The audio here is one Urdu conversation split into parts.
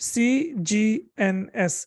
CGNS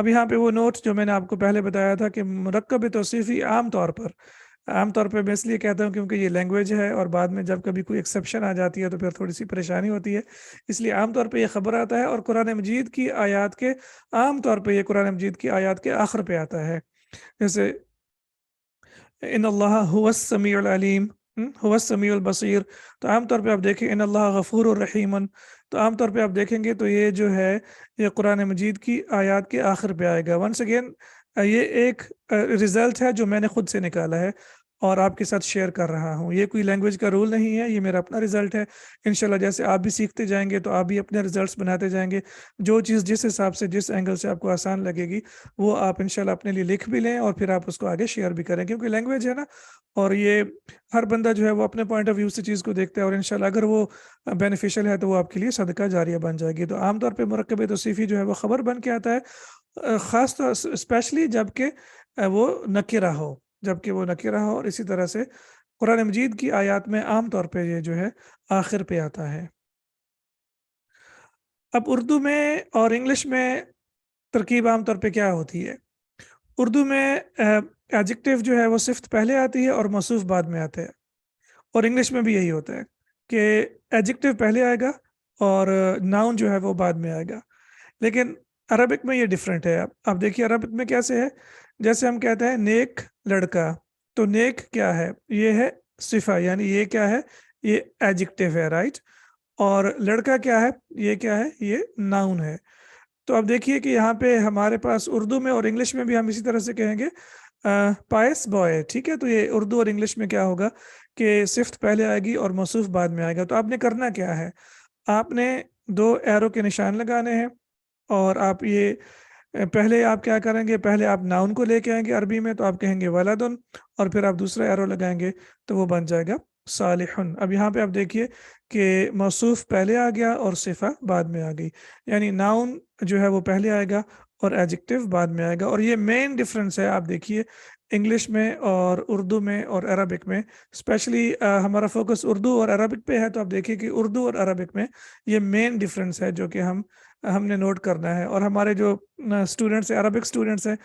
اب یہاں پہ وہ نوٹ جو میں نے آپ کو پہلے بتایا تھا کہ مرکب توصیفی عام طور پہ میں اس لیے کہتا ہوں کیونکہ یہ لینگویج ہے، اور بعد میں جب کبھی کوئی ایکسیپشن آ جاتی ہے تو پھر تھوڑی سی پریشانی ہوتی ہے، اس لیے عام طور پہ یہ خبر آتا ہے، اور قرآن مجید کی آیات کے عام طور پہ یہ قرآن مجید کی آیات کے آخر پہ آتا ہے، جیسے ان اللہ هو السمیع العلیم، هو السمیع البصیر، تو عام طور پہ آپ دیکھیں ان اللہ غفور الرحیم، تو عام طور پہ آپ دیکھیں گے تو یہ جو ہے یہ قرآن مجید کی آیات کے آخر پہ آئے گا۔ ونس اگین یہ ایک رزلٹ ہے جو میں نے خود سے نکالا ہے اور آپ کے ساتھ شیئر کر رہا ہوں، یہ کوئی لینگویج کا رول نہیں ہے، یہ میرا اپنا رزلٹ ہے۔ انشاءاللہ جیسے آپ بھی سیکھتے جائیں گے تو آپ بھی اپنے رزلٹس بناتے جائیں گے، جو چیز جس حساب سے جس اینگل سے آپ کو آسان لگے گی وہ آپ انشاءاللہ اپنے لیے لکھ بھی لیں اور پھر آپ اس کو آگے شیئر بھی کریں، کیونکہ لینگویج ہے نا، اور یہ ہر بندہ جو ہے وہ اپنے پوائنٹ آف ویو سے چیز کو دیکھتا ہے، اور انشاءاللہ اگر وہ بینیفیشل ہے تو وہ آپ کے لیے صدقہ جاریہ بن جائے گی۔ تو عام طور پہ مرکب توصیفی جو ہے وہ خبر بن کے آتا ہے، خاص طور اسپیشلی جب کہ وہ نکرہ ہو، اور اسی طرح سے قرآن مجید کی آیات میں عام طور پہ یہ جو ہے آخر پہ آتا ہے۔ اب اردو میں اور انگلش میں ترکیب عام طور پہ کیا ہوتی ہے؟ اردو میں ایڈجیکٹیو جو ہے وہ صفت پہلے آتی ہے اور موصوف بعد میں آتے ہیں، اور انگلش میں بھی یہی ہوتا ہے کہ ایڈجیکٹیو پہلے آئے گا اور ناؤن جو ہے وہ بعد میں آئے گا، لیکن عربک میں یہ ڈیفرنٹ ہے۔ اب دیکھیے عربک میں کیسے ہے، جیسے ہم کہتے ہیں نیک لڑکا، تو نیک کیا ہے؟ یہ ہے صفہ، یعنی یہ کیا ہے؟ یہ ایڈجیکٹیو ہے، رائٹ؟ اور لڑکا کیا ہے؟ یہ کیا ہے؟ یہ ناؤن ہے۔ تو اب دیکھیے کہ یہاں پہ ہمارے پاس اردو میں اور انگلش میں بھی ہم اسی طرح سے کہیں گے پائس بوائے، ٹھیک ہے؟ تو یہ اردو اور انگلش میں کیا ہوگا کہ صفت پہلے آئے گی اور موصوف بعد میں آئے گا۔ تو آپ نے کرنا کیا ہے، آپ نے دو ایرو کے نشان لگانے ہیں، اور آپ یہ پہلے آپ کیا کریں گے، پہلے آپ ناؤن کو لے کے آئیں گے عربی میں، تو آپ کہیں گے ولدن، اور پھر آپ دوسرا ایرو لگائیں گے تو وہ بن جائے گا صالحن۔ اب یہاں پہ آپ دیکھیے کہ موصوف پہلے آ گیا اور صفہ بعد میں آ گئی، یعنی ناؤن جو ہے وہ پہلے آئے گا اور ایڈجیکٹیو بعد میں آئے گا، اور یہ مین ڈفرینس ہے۔ آپ دیکھیے انگلش میں اور اردو میں اور عربک میں، اسپیشلی ہمارا فوکس اردو اور عربک پہ ہے، تو آپ دیکھیے کہ اردو اور عربک میں یہ مین ڈفرینس ہے جو کہ ہم نے نوٹ کرنا ہے، اور ہمارے جو اسٹوڈنٹس ہیں، عربک اسٹوڈنٹس ہیں،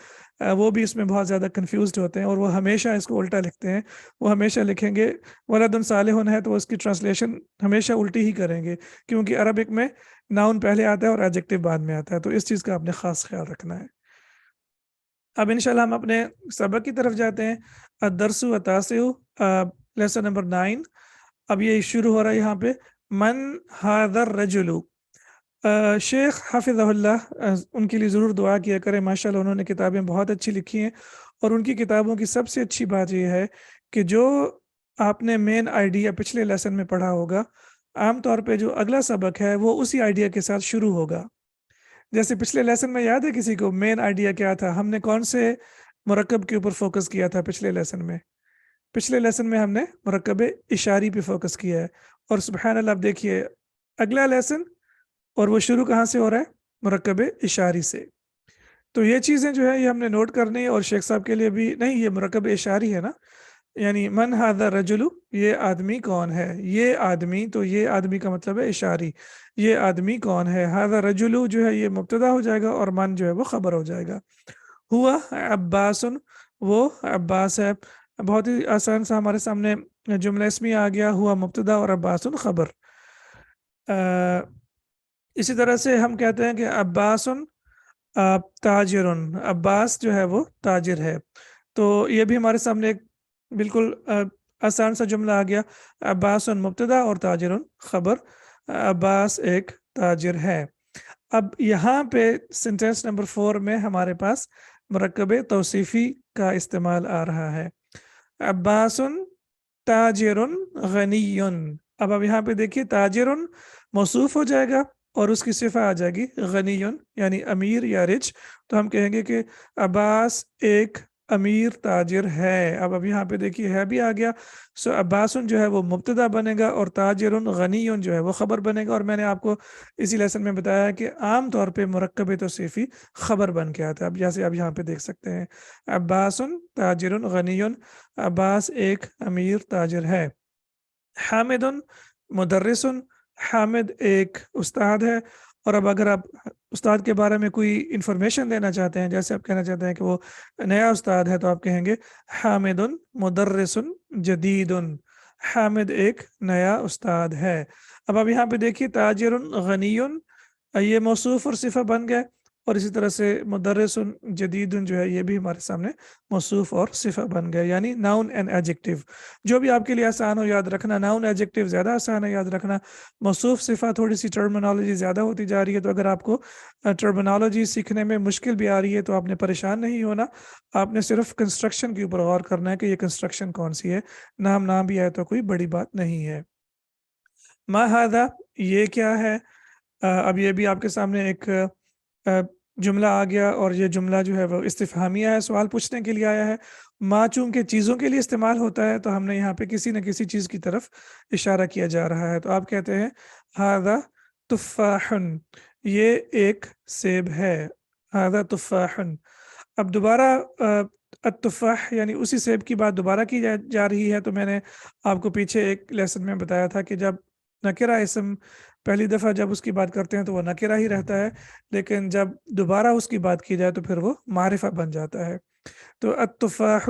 وہ بھی اس میں بہت زیادہ کنفیوزڈ ہوتے ہیں، اور وہ ہمیشہ اس کو الٹا لکھتے ہیں۔ وہ ہمیشہ لکھیں گے ولد صالح ہے تو اس کی ٹرانسلیشن ہمیشہ الٹی ہی کریں گے، کیونکہ عربک میں ناؤن پہلے آتا ہے اور ایڈجیکٹیو بعد میں آتا ہے، تو اس چیز کا آپ نے خاص خیال رکھنا ہے۔ اب انشاءاللہ ہم اپنے سبق کی طرف جاتے ہیں، الدرس التاسع، لیسن نمبر 9۔ اب یہ شروع ہو رہا ہے یہاں پہ، من ھذا الرجل۔ شیخ حافظہ اللہ ان کے لیے ضرور دعا کیا کریں، ماشاءاللہ انہوں نے کتابیں بہت اچھی لکھی ہیں، اور ان کی کتابوں کی سب سے اچھی بات یہ ہے کہ جو آپ نے مین آئیڈیا پچھلے لیسن میں پڑھا ہوگا، عام طور پہ جو اگلا سبق ہے وہ اسی آئیڈیا کے ساتھ شروع ہوگا۔ جیسے پچھلے لیسن میں یاد ہے کسی کو مین آئیڈیا کیا تھا؟ ہم نے کون سے مرکب کے اوپر فوکس کیا تھا پچھلے لیسن میں؟ پچھلے لیسن میں ہم نے مرکب اشاری پہ فوکس کیا ہے، اور سبحان اللہ اب دیکھیے اگلا لیسن، اور وہ شروع کہاں سے ہو رہا ہے؟ مرکب اشاری سے۔ تو یہ چیزیں جو ہے یہ ہم نے نوٹ کرنی ہے، اور شیخ صاحب کے لیے بھی نہیں، یہ مرکب اشاری ہے نا، یعنی من ھذا الرجل، یہ آدمی کون ہے؟ یہ آدمی، تو یہ آدمی کا مطلب ہے اشاری، یہ آدمی کون ہے؟ ھذا الرجل جو ہے یہ مبتدا ہو جائے گا، اور من جو ہے وہ خبر ہو جائے گا۔ ہوا عباس، وہ عباس ہے۔ بہت ہی آسان سا ہمارے سامنے جملہ اسمی آ گیا، ہوا مبتدا اور عباس خبر۔ اسی طرح سے ہم کہتے ہیں کہ عباس تاجر، عباس جو ہے وہ تاجر ہے، تو یہ بھی ہمارے سامنے ایک بالکل آسان سا جملہ آ گیا، عباس مبتدا اور تاجر خبر، عباس ایک تاجر ہے۔ اب یہاں پہ سینٹینس نمبر 4 میں ہمارے پاس مرکب توصیفی کا استعمال آ رہا ہے، عباس تاجر غنی۔ اب یہاں پہ دیکھیے تاجر موصوف ہو جائے گا اور اس کی صفہ آ جائے گی غنی، یعنی امیر یا رچ، تو ہم کہیں گے کہ عباس ایک امیر تاجر ہے۔ اب یہاں پہ دیکھیے ہے بھی آ گیا، سو عباس جو ہے وہ مبتدا بنے گا اور تاجر غنی جو ہے وہ خبر بنے گا، اور میں نے آپ کو اسی لیسن میں بتایا کہ عام طور پہ مرکب توصیفی خبر بن کے آتا ہے۔ اب جیسے آپ یہاں پہ دیکھ سکتے ہیں، عباس تاجر غنی، عباس ایک امیر تاجر ہے۔ حامد مدرس، حامد ایک استاد ہے، اور اب اگر آپ استاد کے بارے میں کوئی انفارمیشن دینا چاہتے ہیں، جیسے آپ کہنا چاہتے ہیں کہ وہ نیا استاد ہے، تو آپ کہیں گے حامد مدرس جدید، حامد ایک نیا استاد ہے۔ اب آپ یہاں پہ دیکھیے تاجر غنی، یہ موصوف اور صفہ بن گئے، اور اسی طرح سے مدرس جدید جو ہے یہ بھی ہمارے سامنے موصوف اور صفہ بن گئے، یعنی ناؤن اینڈ ایڈجیکٹو۔ جو بھی آپ کے لیے آسان ہو یاد رکھنا، ناؤن ایڈجیکٹو زیادہ آسان ہے یاد رکھنا، موصوف صفہ تھوڑی سی ٹرمنالوجی زیادہ ہوتی جا رہی ہے، تو اگر آپ کو ٹرمنالوجی سیکھنے میں مشکل بھی آ رہی ہے تو آپ نے پریشان نہیں ہونا، آپ نے صرف کنسٹرکشن کے اوپر غور کرنا ہے کہ یہ کنسٹرکشن کون سی ہے، نام بھی ہے تو کوئی بڑی بات نہیں ہے۔ ما ہذا، یہ کیا ہے؟ اب یہ بھی آپ کے سامنے ایک جملہ آ گیا، اور یہ جملہ جو ہے وہ استفہامیہ ہے، سوال پوچھنے کے لیے آیا ہے۔ ما چونکہ چیزوں کے لیے استعمال ہوتا ہے تو ہم نے یہاں پہ کسی نہ کسی چیز کی طرف اشارہ کیا جا رہا ہے، تو آپ کہتے ہیں ہذا تفاح، یہ ایک سیب ہے، ہذا تفاح۔ اب دوبارہ التفاح یعنی اسی سیب کی بات دوبارہ کی جا رہی ہے، تو میں نے آپ کو پیچھے ایک لیسن میں بتایا تھا کہ جب نکرہ اسم پہلی دفعہ جب اس کی بات کرتے ہیں تو وہ نکرہ ہی رہتا ہے، لیکن جب دوبارہ اس کی بات کی جائے تو پھر وہ معرفہ بن جاتا ہے۔ تو التفاح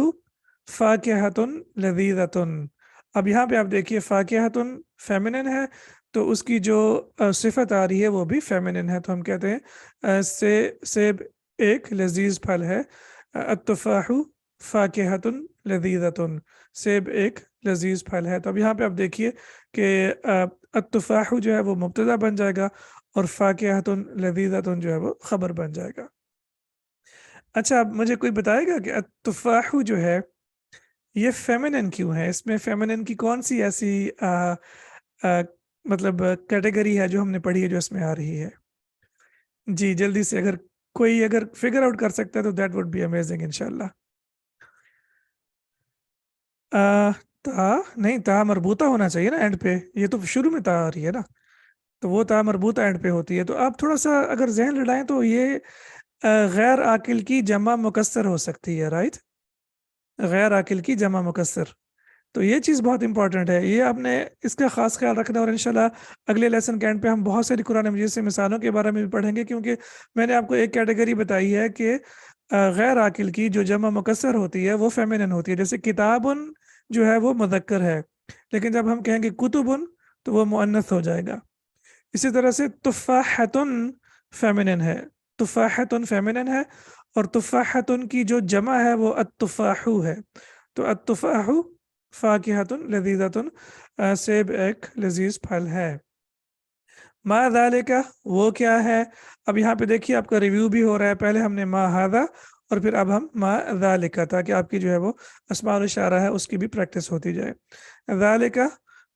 فاکہۃ لذیذۃ، اب یہاں پہ آپ دیکھیے فاکہۃ فیمنن ہے، تو اس کی جو صفت آ رہی ہے وہ بھی فیمنن ہے، تو ہم کہتے ہیں سیب ایک لذیذ پھل ہے، التفاح فاکہۃ لذیذۃ، سیب ایک لذیذ پھل ہے۔ تو اب یہاں پہ آپ دیکھیے کہ التفاح جو ہے وہ مبتدا بن جائے گا، اور فاکہۃ لذیذۃ جو ہے وہ خبر بن جائے گا۔ اچھا، اب مجھے کوئی بتائے گا کہ التفاح جو ہے یہ فیمنن کیوں ہے؟ اس میں فیمنن کی کون سی ایسی مطلب کیٹیگری ہے جو ہم نے پڑھی ہے جو اس میں آ رہی ہے؟ جی جلدی سے، اگر فگر آؤٹ کر سکتا ہے تو دیٹ وڈ بی امیزنگ انشاءاللہ۔ تا نہیں، تا مربوطہ ہونا چاہیے نا اینڈ پہ، یہ تو شروع میں تا آ رہی ہے نا، تو وہ تا مربوطہ اینڈ پہ ہوتی ہے۔ تو آپ تھوڑا سا اگر ذہن لڑائیں تو یہ غیر عاقل کی جمع مکسر ہو سکتی ہے، رائٹ؟ غیر عاقل کی جمع مکسر، تو یہ چیز بہت امپورٹنٹ ہے، یہ آپ نے اس کا خاص خیال رکھنا، اور انشاءاللہ اگلے لیسن کے اینڈ پہ ہم بہت ساری قرآن مجید سے مثالوں کے بارے میں بھی پڑھیں گے، کیونکہ میں نے آپ کو ایک کیٹیگری بتائی ہے کہ غیر عاقل کی جو جمع مکسر ہوتی ہے وہ فیمنن ہوتی ہے، جیسے کتابن جو ہے وہ مذکر ہے، لیکن جب ہم کہیں گے کتبن تو وہ مؤنث ہو جائے گا۔ اسی طرح سے تفاحتن فیمنن ہے، تفاحتن فیمنن ہے، اور تفاحتن کی جو جمع ہے وہ التفاحو ہے، تو التفاحو فاکہۃ لذیذۃ، سیب ایک لذیذ پھل ہے۔ ما ذالک، وہ کیا ہے؟ اب یہاں پہ دیکھیے آپ کا ریویو بھی ہو رہا ہے، پہلے ہم نے ما ھذا اور پھر اب ہم ما ذالک، تاکہ آپ کی جو ہے وہ اسماء الاشارہ ہے اس کی بھی پریکٹس ہوتی جائے۔ ذالک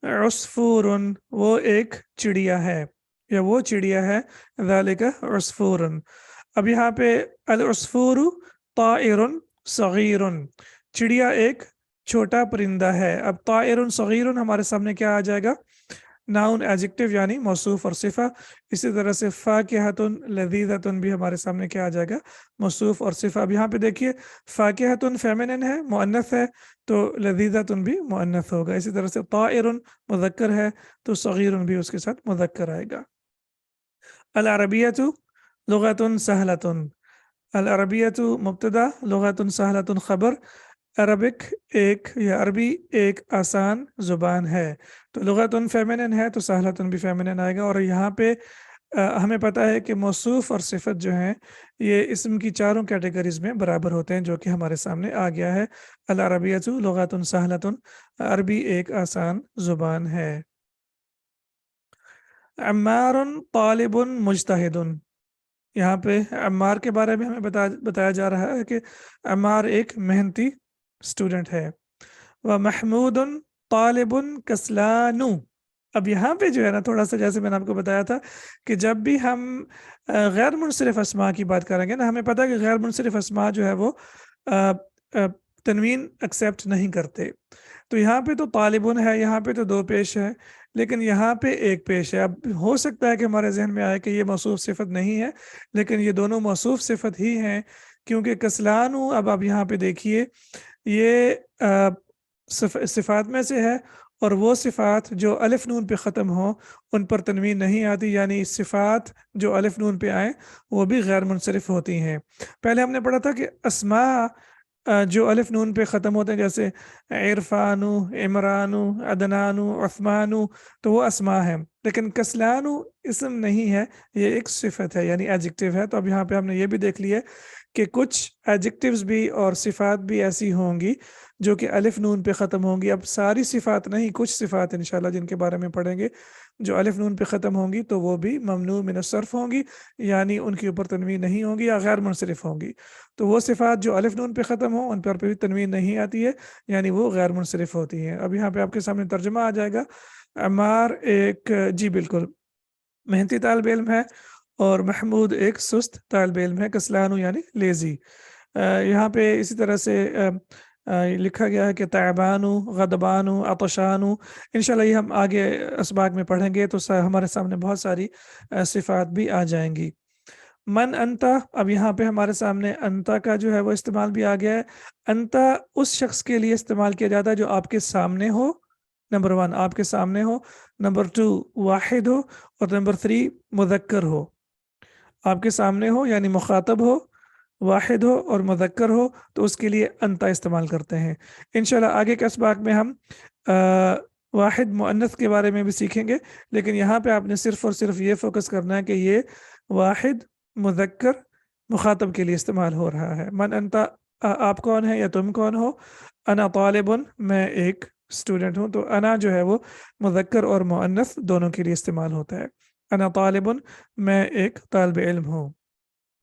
عصفور، وہ ایک چڑیا ہے، یا وہ چڑیا ہے، ذالک عصفور۔ اب یہاں پہ العصفور طائر صغیر، چڑیا ایک چھوٹا پرندہ ہے۔ اب طائر صغیر ہمارے سامنے کیا آ جائے گا؟ ناؤن ایڈجیکٹو یعنی موصوف اور صفہ۔ اسی طرح سے فاکہۃ لذیذۃ بھی ہمارے سامنے کیا آ جائے گا؟ موصوف اور صفہ۔ اب یہاں پہ دیکھیے فاکہۃ فیمنن ہے، مؤنث ہے، تو لذیذۃ بھی مؤنث ہوگا۔ اسی طرح سے طائر مذکر ہے تو صغیر بھی اس کے ساتھ مذکر آئے گا۔ العربیۃ لغۃ سہلۃ، العربیۃ مبتدا، لغۃ سہلۃ خبر، عربک ایک یا عربی ایک آسان زبان ہے، تو لغتن فیمنن ہے تو سہلتن بھی فیمنن آئے گا۔ اور یہاں پہ ہمیں پتہ ہے کہ موصوف اور صفت جو ہیں یہ اسم کی چاروں کیٹیگریز میں برابر ہوتے ہیں، جو کہ ہمارے سامنے آ گیا ہے۔ العربیۃ لغۃ سہلۃ، عربی ایک آسان زبان ہے۔ عمار طالب مجتہد، یہاں پہ عمار کے بارے میں ہمیں بتایا جا رہا ہے کہ عمار ایک محنتی اسٹوڈنٹ ہے۔ ومحمود طالب کسلان، اب یہاں پہ جو ہے نا تھوڑا سا جیسے میں نے آپ کو بتایا تھا کہ جب بھی ہم غیر منصرف اسماء کی بات کریں گے نا، ہمیں پتہ ہے کہ غیر منصرف اسماء جو ہے وہ تنوین ایکسیپٹ نہیں کرتے، تو یہاں پہ تو طالبن ہے، یہاں پہ تو دو پیش ہے، لیکن یہاں پہ ایک پیش ہے۔ اب ہو سکتا ہے کہ ہمارے ذہن میں آئے کہ یہ موصوف صفت نہیں ہے، لیکن یہ دونوں موصوف صفت ہی ہیں، کیونکہ کسلان، اب آپ یہاں پہ دیکھیے یہ صفات میں سے ہے، اور وہ صفات جو الف نون پہ ختم ہوں ان پر تنوین نہیں آتی، یعنی صفات جو الف نون پہ آئیں وہ بھی غیر منصرف ہوتی ہیں۔ پہلے ہم نے پڑھا تھا کہ اسماء جو الف نون پہ ختم ہوتے ہیں، جیسے عرفانو، عمرانو، عدنانو، عثمانو، تو وہ اسماء ہیں، لیکن کسلانو اسم نہیں ہے، یہ ایک صفت ہے یعنی ایڈجیکٹو ہے۔ تو اب یہاں پہ ہم نے یہ بھی دیکھ لیا کہ کچھ ایڈجیکٹیوز بھی اور صفات بھی ایسی ہوں گی جو کہ الف نون پہ ختم ہوں گی۔ اب ساری صفات نہیں، کچھ صفات انشاءاللہ جن کے بارے میں پڑھیں گے جو الف نون پہ ختم ہوں گی تو وہ بھی ممنوع من الصرف ہوں گی، یعنی ان کے اوپر تنوین نہیں ہوگی یا غیر منصرف ہوں گی۔ تو وہ صفات جو الف نون پہ ختم ہوں ان پر بھی تنوین نہیں آتی ہے، یعنی وہ غیر منصرف ہوتی ہیں۔ اب یہاں پہ آپ کے سامنے ترجمہ آ جائے گا۔ عمار ایک جی بالکل محنتی طالب علم ہے، اور محمود ایک سست طالب علم ہے، کسلانو یعنی لیزی۔ یہاں پہ اسی طرح سے لکھا گیا ہے کہ تعبانو، غضبانو، عطشانو، انشاءاللہ یہ ہم آگے اسباق میں پڑھیں گے تو ہمارے سامنے بہت ساری صفات بھی آ جائیں گی۔ من انتا، اب یہاں پہ ہمارے سامنے انتا کا جو ہے وہ استعمال بھی آ گیا ہے۔ انتا اس شخص کے لیے استعمال کیا جاتا ہے جو آپ کے سامنے ہو، نمبر 1 آپ کے سامنے ہو، نمبر 2 واحد ہو، اور نمبر 3 مذکر ہو۔ آپ کے سامنے ہو یعنی مخاطب ہو، واحد ہو اور مذکر ہو تو اس کے لیے انتا استعمال کرتے ہیں۔ انشاءاللہ آگے کے اسباق میں ہم واحد مؤنث کے بارے میں بھی سیکھیں گے، لیکن یہاں پہ آپ نے صرف اور صرف یہ فوکس کرنا ہے کہ یہ واحد مذکر مخاطب کے لیے استعمال ہو رہا ہے۔ من انتا، آپ کون ہیں یا تم کون ہو؟ انا طالبن، میں ایک اسٹوڈنٹ ہوں، تو انا جو ہے وہ مذکر اور مؤنث دونوں کے لیے استعمال ہوتا ہے۔ انا طالبن، میں ایک طالب علم ہوں۔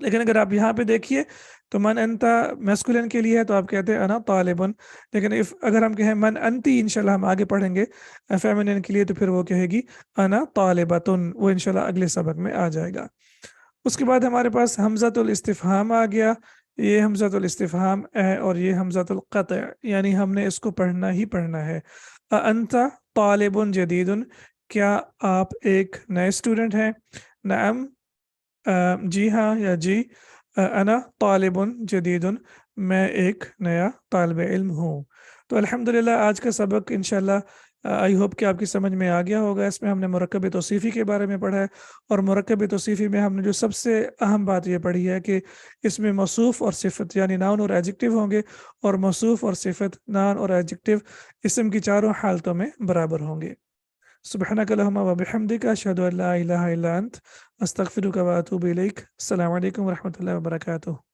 لیکن اگر آپ یہاں پہ دیکھیے تو من انتا میسکولن کے لیے ہے تو آپ کہتے ہیں انا طالبن، لیکن اگر ہم کہیں من انتی، انشاءاللہ ہم آگے پڑھیں گے فیمنن کے لیے، تو پھر وہ کہے گی انا طالبتن، وہ انشاءاللہ اگلے سبق میں آ جائے گا۔ اس کے بعد ہمارے پاس حمزۃ الاستفہام آ گیا۔ یہ حمزۃ الاستفہام ہے اور یہ حمزۃ القطع، یعنی ہم نے اس کو پڑھنا ہی پڑھنا ہے۔ انتا طالب جدید، کیا آپ ایک نئے اسٹوڈنٹ ہیں؟ نعم، جی ہاں یا جی، انا طالب جدید، میں ایک نیا طالب علم ہوں۔ تو الحمدللہ آج کا سبق انشاءاللہ آئی ہوپ کہ آپ کی سمجھ میں آ گیا ہوگا۔ اس میں ہم نے مرکب توصیفی کے بارے میں پڑھا ہے، اور مرکب توصیفی میں ہم نے جو سب سے اہم بات یہ پڑھی ہے کہ اس میں موصوف اور صفت یعنی ناؤن اور ایڈجیکٹو ہوں گے، اور موصوف اور صفت، ناؤن اور ایڈجیکٹو اسم کی چاروں حالتوں میں برابر ہوں گے۔ سبحانک اللہم و بحمدک، اشہد ان لا الہ الا انت، استغفرک و اتوب الیک۔ السلام علیکم ورحمۃ اللہ وبرکاتہ۔